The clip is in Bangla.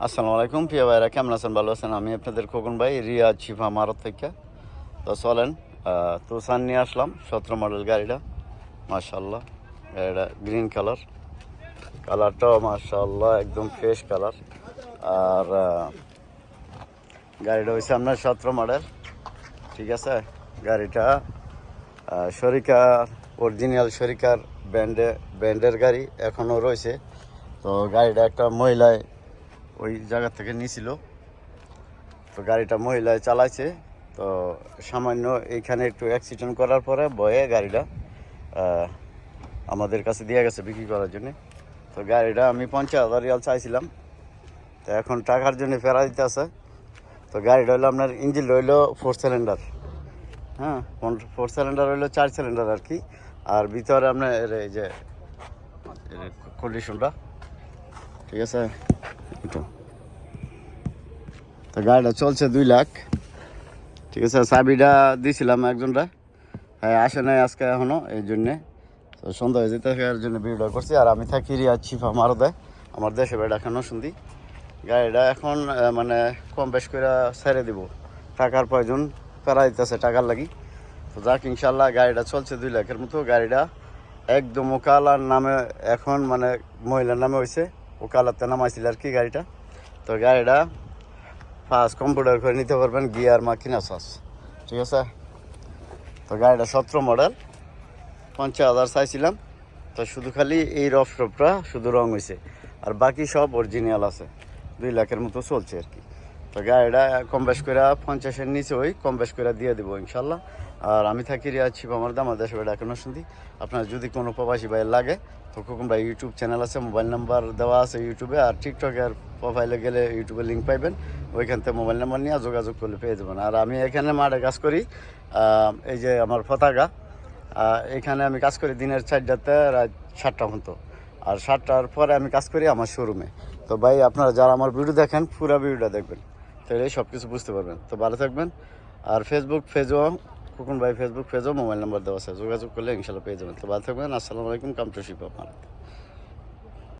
আসসালামু আলাইকুম প্রিয় ভাইরা, কেমন আছেন? ভালো আছেন? আমি আপনাদের খোকন ভাই, রিয়াজ শিফা মারত থেকে। তো চলেন, তুষার নিয়ে আসলাম 17 মডেল গাড়িটা। মাশাআল্লাহ, এটা গ্রিন কালারটাও মাশাআল্লাহ একদম ফ্রেশ কালার। আর গাড়িটা হয়েছে আপনার 17 মডেল, ঠিক আছে। গাড়িটা শরিকার, অরিজিনাল শরিকার ব্যান্ডের গাড়ি এখনও রয়েছে। তো গাড়িটা একটা মহিলায় ওই জায়গা থেকে নিয়েছিল, তো গাড়িটা মহিলায় চালাইছে। তো সামান্য এইখানে একটু অ্যাক্সিডেন্ট করার পরে বয়ে গাড়িটা আমাদের কাছে দিয়ে গেছে বিক্রি করার জন্য। তো গাড়িটা আমি 50,000 রিয়াল চাইছিলাম, তো এখন টাকার জন্য ফেরা দিতে আছে। তো গাড়িটা হলো আপনার ইঞ্জিন রইলো 4 সিলিন্ডার, হ্যাঁ 4 সিলিন্ডার হইলো 4 সিলিন্ডার আর কি। আর ভিতরে আপনার এই যে কন্ডিশনটা, ঠিক আছে। তো গাড়িটা চলছে 2 লাখ, ঠিক আছে। চাবিটা দিয়েছিলাম একজনটা, হ্যাঁ আসে নাই আজকে এখনও, এই জন্যে। তো সন্ধ্যা হয়ে যেতে এর জন্য ভিডিও করছি। আর আমি থাকি রিয়াজ শিফা মারদে, আমার দেশে বাড়ি ঢাকা নরসিংদী। গাড়িটা এখন মানে কম বেশ করে ছেড়ে দিব, টাকার প্রয়োজন করা দিতেছে টাকার লাগি। তো যাক ইনশাল্লাহ গাড়িটা চলছে 2 লাখের মতো। গাড়িটা একদম ওকালার নামে, এখন মানে মহিলার নামে হয়েছে, ওকালাতে নামাইছিল আর কি গাড়িটা। তো গাড়িটা ফার্স্ট কম্পিউটার করে নিতে পারবেন, গিয়ার মাকিনা সাস, ঠিক আছে। তো গাড়িটা 17 মডেল, 50,000 চাইছিলাম। তো শুধু খালি এই রফটা শুধু রং হয়েছে, আর বাকি সব অরিজিনাল আছে। 2 লাখের মতো চলছে আর কি। তো গাড়িটা কম বেশ করে 50-এর নিচে ওই কম বেশ করে দিয়ে দেবো ইনশাল্লাহ। আর আমি থাকি রিয়াজ শিফা মারদে, আমার দেশে বাড়ি ঢাকা নরসিংদী। আপনার যদি কোনো প্রবাসী ভাই লাগে তো খোকন ভাই ইউটিউব চ্যানেল আছে, মোবাইল নাম্বার দেওয়া আছে ইউটিউবে। আর টিকটকের প্রোফাইলে গেলে ইউটিউবে লিঙ্ক পাইবেন, ওইখান থেকে মোবাইল নাম্বার নিয়ে যোগাযোগ করলে পেয়ে যাবেন। আর আমি এখানে মাঠে কাজ করি, এই যে আমার পতাকা, এখানে আমি কাজ করি দিনের 4টাতে রাত 7টা পর্যন্ত। আর 7টার পরে আমি কাজ করি আমার শোরুমে। তো ভাই আপনারা যারা আমার ভিডিও দেখেন পুরো ভিডিওটা দেখবেন, তাহলে সব কিছু বুঝতে পারবেন। তো ভালো থাকবেন। আর ফেসবুক পেজও, খোকন ভাই ফেসবুক পেজও মোবাইল নাম্বার দেওয়া আছে, যোগাযোগ করলে ইনশাল্লাহ পেয়ে যাবেন। তো ভালো থাকবেন। আসসালামু আলাইকুম, কাম টু শিফা।